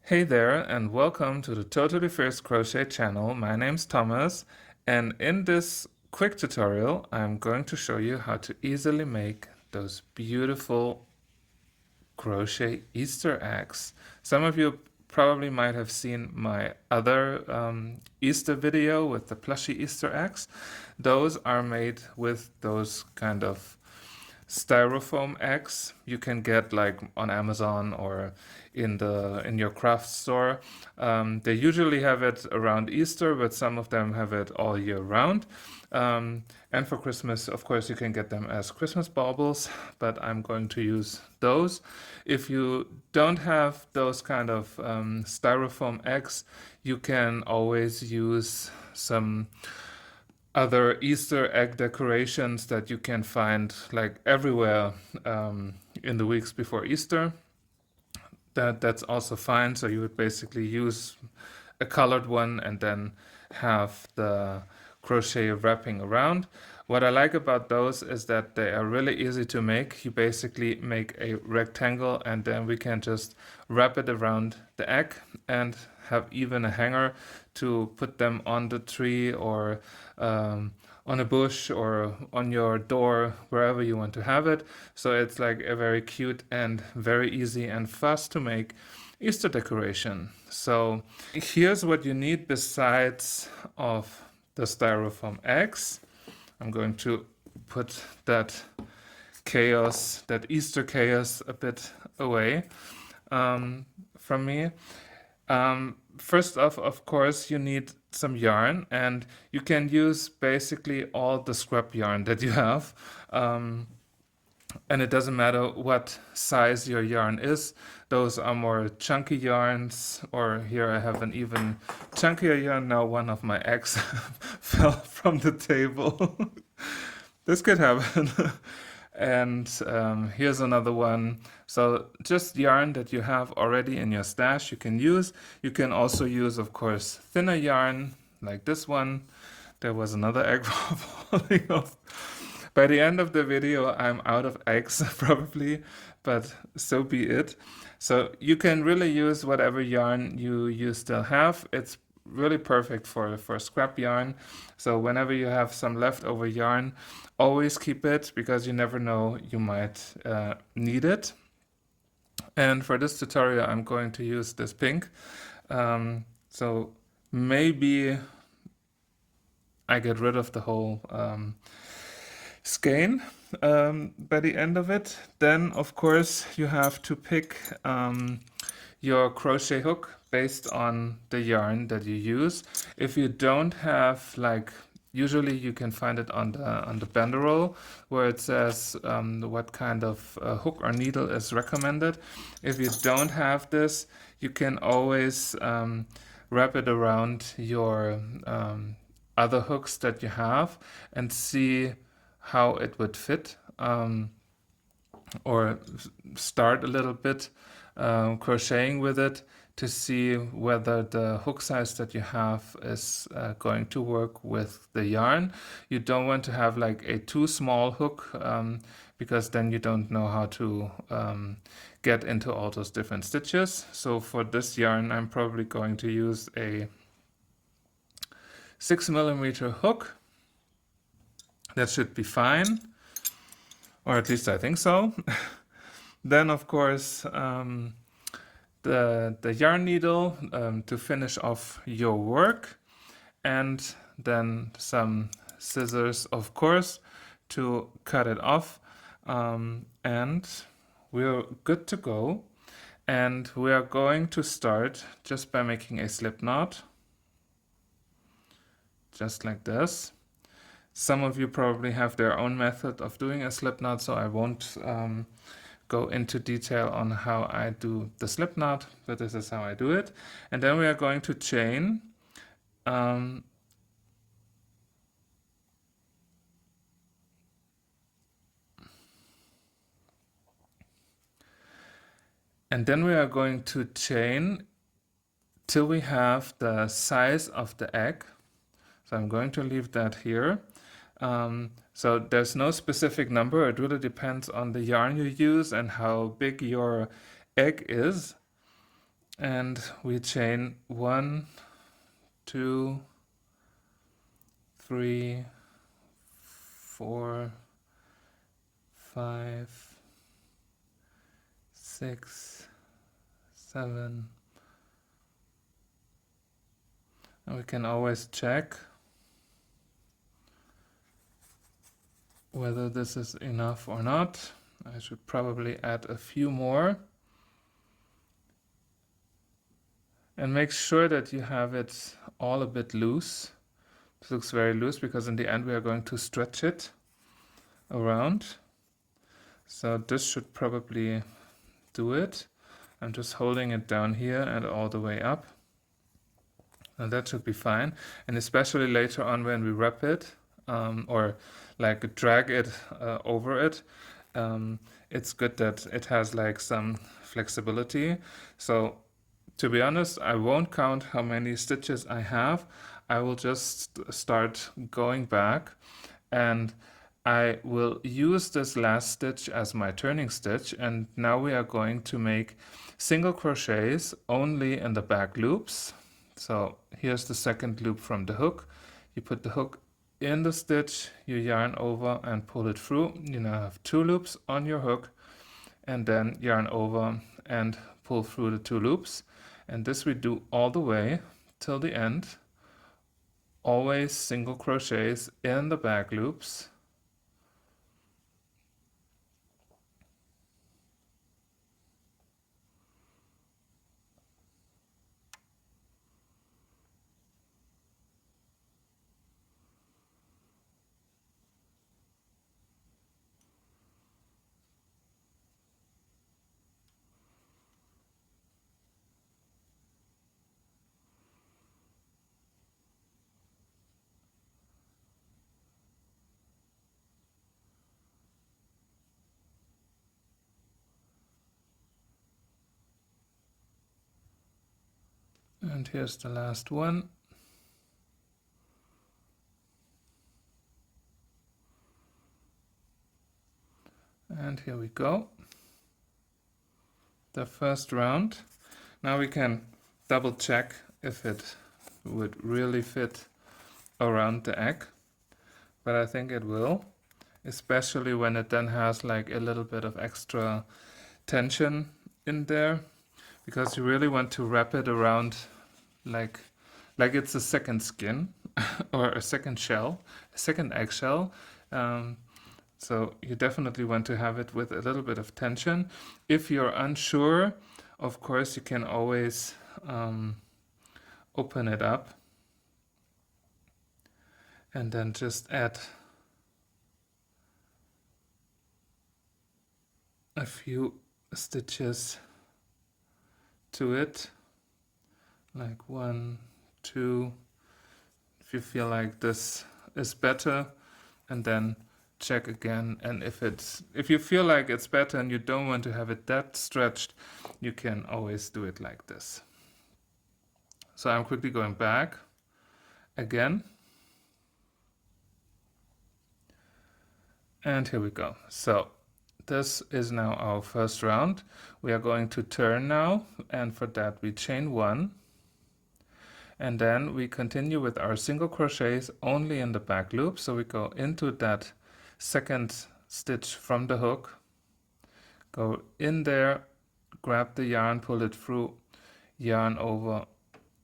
Hey there, and welcome to the Totally First Crochet channel. My name's Thomas, and in this quick tutorial, I'm going to show you how to easily make those beautiful crochet Easter eggs. Some of you probably might have seen my other Easter video with the plushy Easter eggs. Those are made with those kind of styrofoam eggs you can get like on Amazon or in your craft store. They usually have it around Easter, but some of them have it all year round. And for Christmas, of course, you can get them as Christmas baubles, but I'm going to use those. If you don't have those kind of styrofoam eggs, you can always use some other Easter egg decorations that you can find like everywhere in the weeks before Easter. That's also fine. So you would basically use a colored one and then have the crochet wrapping around. What I like about those is that they are really easy to make. You basically make a rectangle and then we can just wrap it around the egg and have even a hanger to put them on the tree or on a bush or on your door, wherever you want to have it. So it's like a very cute and very easy and fast to make Easter decoration. So here's what you need besides of the styrofoam eggs. I'm going to put that chaos, that Easter chaos, a bit away from me. First off, of course, you need some yarn, and you can use basically all the scrap yarn that you have. And it doesn't matter what size your yarn is. Those are more chunky yarns, or here I have an even chunkier yarn. Now one of my eggs fell from the table. This could happen. And here's another one. So just yarn that you have already in your stash you can use. You can also use, of course, thinner yarn like this one. There was another egg falling off. By the end of the video, I'm out of eggs probably, but so be it. So you can really use whatever yarn you still have. It's really perfect for scrap yarn. So whenever you have some leftover yarn, always keep it because you never know, you might need it. And for this tutorial, I'm going to use this pink. So maybe I get rid of the whole skein by the end of it. Then, of course, you have to pick your crochet hook based on the yarn that you use. If you don't have, like, usually you can find it on the banderole where it says what kind of hook or needle is recommended. If you don't have this, you can always wrap it around your other hooks that you have and see how it would fit, or start a little bit crocheting with it to see whether the hook size that you have is going to work with the yarn. You don't want to have like a too small hook because then you don't know how to get into all those different stitches. So for this yarn, I'm probably going to use a 6mm hook. That should be fine, or at least I think so. Then, of course, the yarn needle to finish off your work, and then some scissors, of course, to cut it off. And we're good to go. And we are going to start just by making a slip knot, just like this. Some of you probably have their own method of doing a slip knot, so I won't go into detail on how I do the slip knot, but this is how I do it. And then we are going to chain. And then we are going to chain till we have the size of the egg. So I'm going to leave that here. So there's no specific number. It really depends on the yarn you use and how big your egg is. and we chain 1, 2, 3, 4, 5, 6, 7, and we can always check whether this is enough or not. I should probably add a few more. And make sure that you have it all a bit loose. This looks very loose because in the end we are going to stretch it around. So this should probably do it. I'm just holding it down here and all the way up. And that should be fine. And especially later on when we wrap it, or like drag it over it, it's good that it has like some flexibility. So to be honest, I won't count how many stitches I have. I will just start going back, and I will use this last stitch as my turning stitch. And now we are going to make single crochets only in the back loops. So here's the second loop from the hook. You put the hook in the stitch, you yarn over and pull it through. You now have 2 loops on your hook, and then yarn over and pull through the 2 loops. And this we do all the way till the end. Always single crochets in the back loops. And here's the last one. And here we go. The first round. Now we can double check if it would really fit around the egg. But I think it will, especially when it then has like a little bit of extra tension in there, because you really want to wrap it around like it's a second skin or a second shell, a second eggshell. So you definitely want to have it with a little bit of tension. If you're unsure, of course, you can always open it up and then just add a few stitches to it, like 1, 2, if you feel like this is better, and then check again. And if you feel like it's better and you don't want to have it that stretched, you can always do it like this. So I'm quickly going back again, and here we go. So this is now our first round. We are going to turn now, and for that we chain 1, and then we continue with our single crochets only in the back loop. So we go into that second stitch from the hook, go in there, grab the yarn, pull it through, yarn over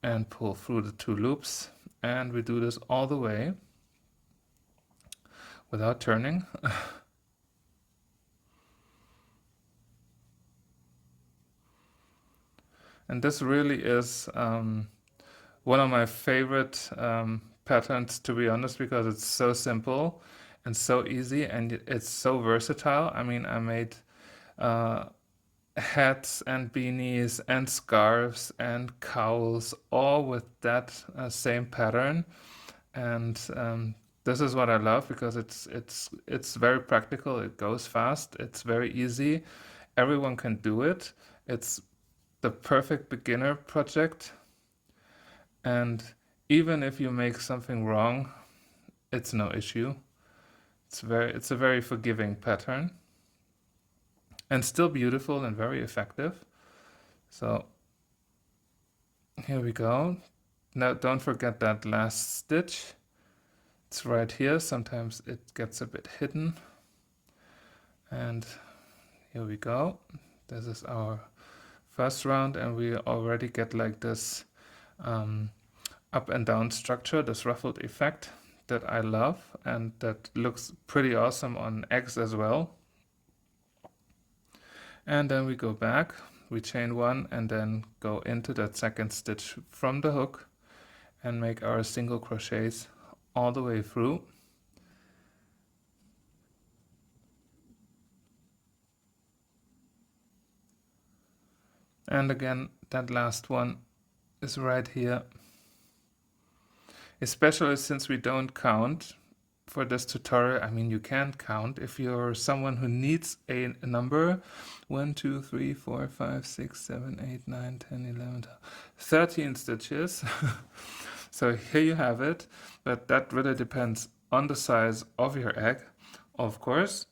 and pull through the 2 loops, and we do this all the way without turning. And this really is one of my favorite patterns, to be honest, because it's so simple and so easy, and it's so versatile. I mean, I made hats and beanies and scarves and cowls, all with that same pattern. And this is what I love, because it's very practical. It goes fast. It's very easy. Everyone can do it. It's the perfect beginner project. And even if you make something wrong, it's no issue. It's a very forgiving pattern, and still beautiful and very effective. So here we go. Now don't forget that last stitch. It's right here. Sometimes it gets a bit hidden. And here we go. This is our first round, and we already get like this up and down structure, this ruffled effect that I love, and that looks pretty awesome on eggs as well. And then we go back, we chain one, and then go into that second stitch from the hook and make our single crochets all the way through. And again, that last one is right here. Especially since we don't count for this tutorial. I mean, you can count if you're someone who needs a number. 1, 2, 3, 4, 5, 6, 7, 8, 9, 10, 11, 12, 13 stitches. So here you have it, but that really depends on the size of your egg, of course.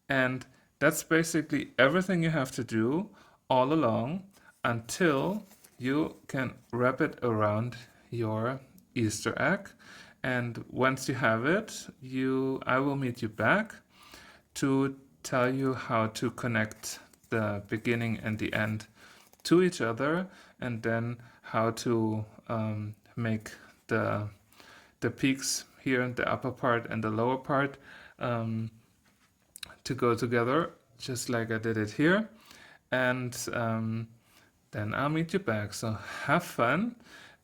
And that's basically everything you have to do all along until you can wrap it around your Easter egg. And once you have it, I will meet you back to tell you how to connect the beginning and the end to each other, and then how to make the peaks here in the upper part and the lower part to go together, just like I did it here. And then I'll meet you back. So have fun,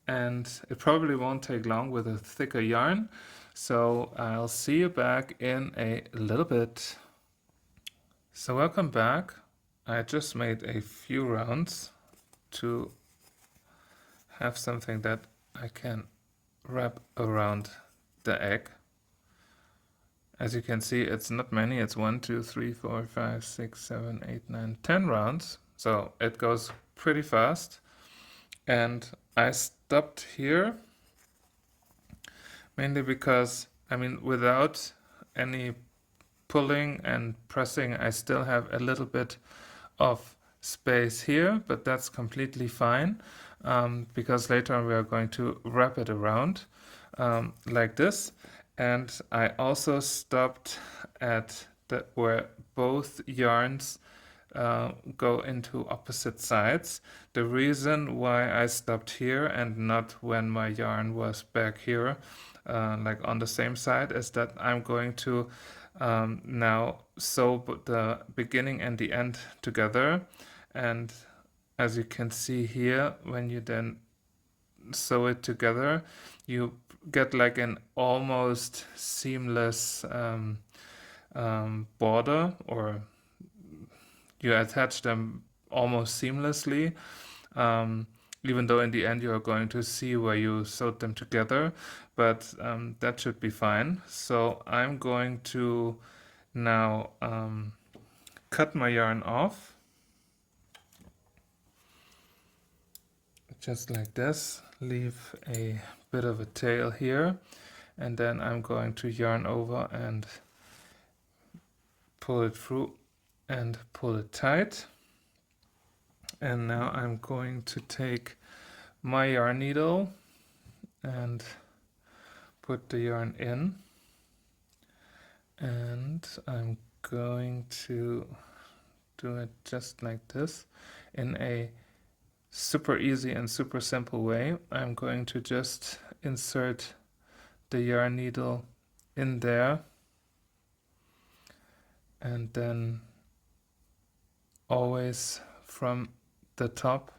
and it probably won't take long with a thicker yarn. So I'll see you back in a little bit. So welcome back. I just made a few rounds to have something that I can wrap around the egg. As you can see, it's not many. It's 1, 2, 3, 4, 5, 6, 7, 8, 9, 10 rounds. So it goes pretty fast. And I stopped here mainly because, I mean, without any pulling and pressing, I still have a little bit of space here, but that's completely fine because later on we are going to wrap it around like this. And I also stopped at where both yarns go into opposite sides. The reason why I stopped here and not when my yarn was back here, like on the same side, is that I'm going to now sew the beginning and the end together. And as you can see here, when you then sew it together, you get like an almost seamless border, or you attach them almost seamlessly, even though in the end you are going to see where you sewed them together, but that should be fine. So I'm going to now cut my yarn off, just like this, leave a bit of a tail here, and then I'm going to yarn over and pull it through and pull it tight. And now I'm going to take my yarn needle and put the yarn in, and I'm going to do it just like this in a super easy and super simple way. I'm going to just insert the yarn needle in there, and then always from the top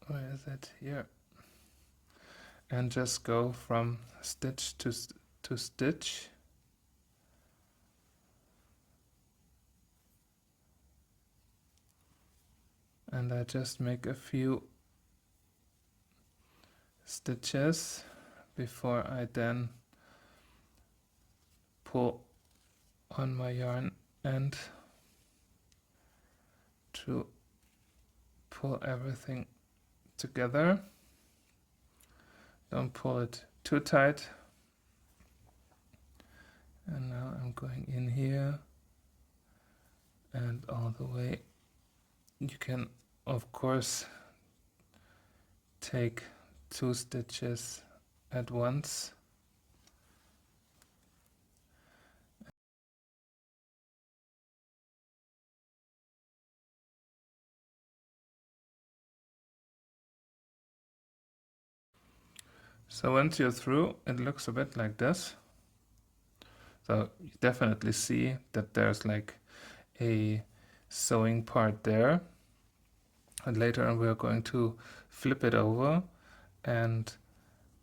where is it here, and just go from stitch to stitch, and I just make a few stitches before I then pull on my yarn end to pull everything together. Don't pull it too tight. And now I'm going in here and all the way. You can of course take 2 stitches at once. So once you're through, it looks a bit like this. So you definitely see that there's like a sewing part there. And later on we're going to flip it over, and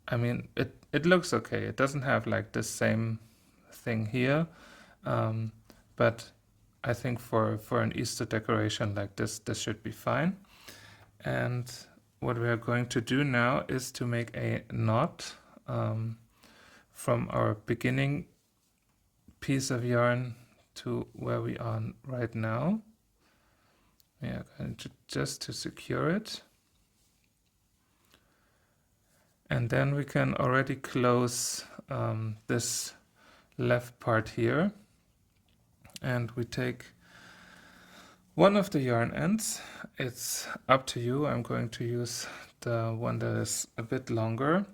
I mean it looks okay. It doesn't have like the same thing here, but I think for an Easter decoration like this should be fine. And what we are going to do now is to make a knot from our beginning piece of yarn to where we are right now. We are going to just to secure it. And then we can already close this left part here. And we take one of the yarn ends. It's up to you. I'm going to use the one that is a bit longer.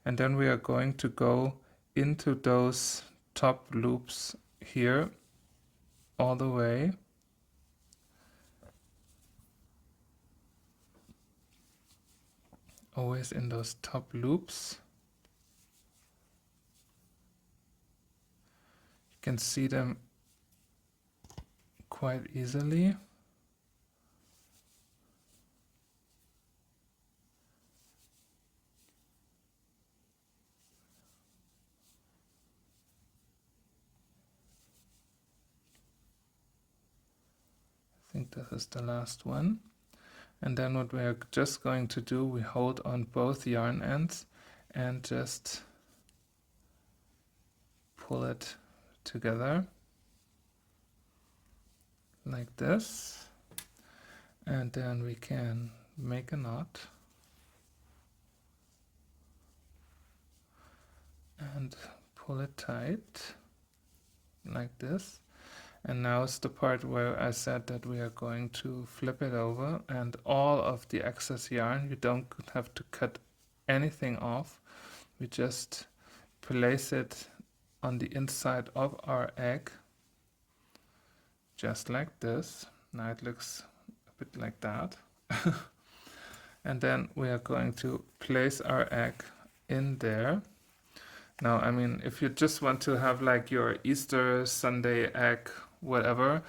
And then we are going to go into those top loops here all the way. Always in those top loops. You can see them quite easily. I think this is the last one. And then what we're just going to do, we hold on both yarn ends and just pull it together like this. And then we can make a knot and pull it tight like this. And now is the part where I said that we are going to flip it over, and all of the excess yarn, you don't have to cut anything off. We just place it on the inside of our egg, just like this. Now it looks a bit like that. And then we are going to place our egg in there. Now, I mean, if you just want to have like your Easter Sunday egg, whatever,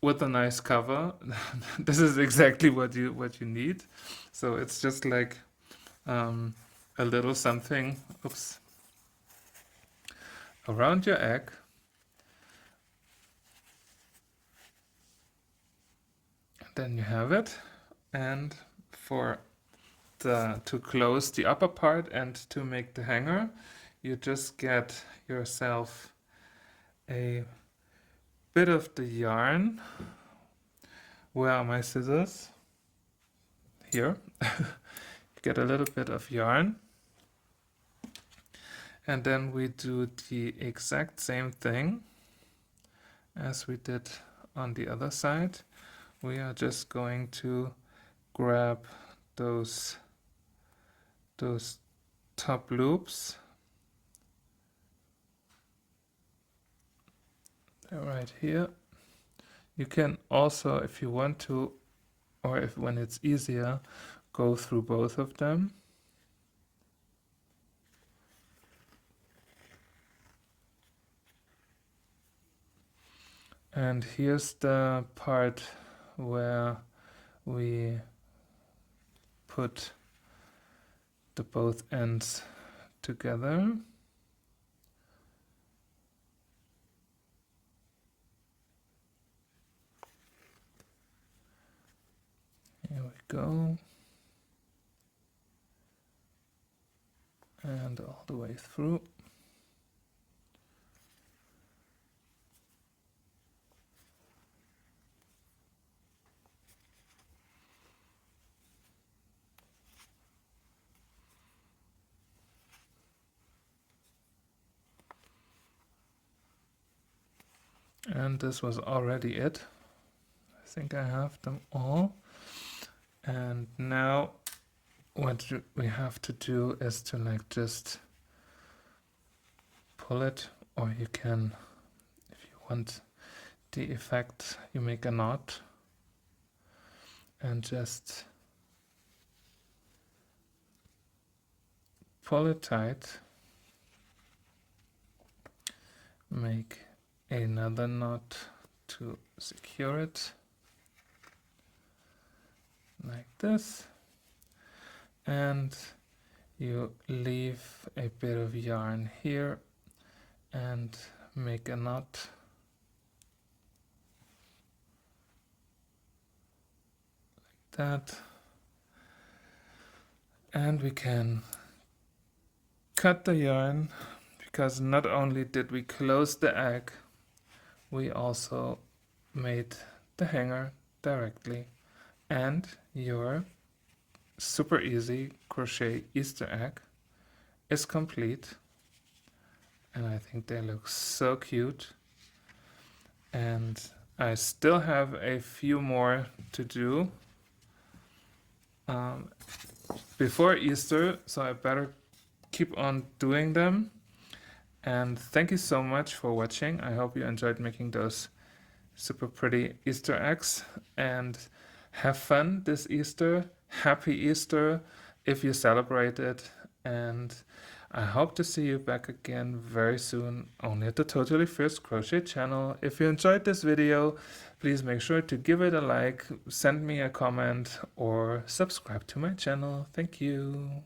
with a nice cover, this is exactly what you need. So it's just like a little something, oops, around your egg. Then you have it. And for to close the upper part and to make the hanger, you just get yourself a bit of the yarn. Where are my scissors? Here. Get a little bit of yarn, and then we do the exact same thing as we did on the other side. We are just going to grab those top loops. They're right here. You can also, if you want to, or if when it's easier, go through both of them. And here's the part where we put the both ends together. Here we go. And all the way through. And this was already it. I think I have them all. And now what we have to do is to like just pull it, or you can, if you want the effect, you make a knot and just pull it tight, make another knot to secure it like this, and you leave a bit of yarn here and make a knot like that, and we can cut the yarn, because not only did we close the egg, we also made the hanger directly, and your super easy crochet Easter egg is complete. And I think they look so cute, and I still have a few more to do before Easter, so I better keep on doing them. And thank you so much for watching. I hope you enjoyed making those super pretty Easter eggs, and have fun this Easter. Happy Easter if you celebrate it, and I hope to see you back again very soon, only at the Totally First Crochet channel. If you enjoyed this video, please make sure to give it a like, send me a comment, or subscribe to my channel. Thank you.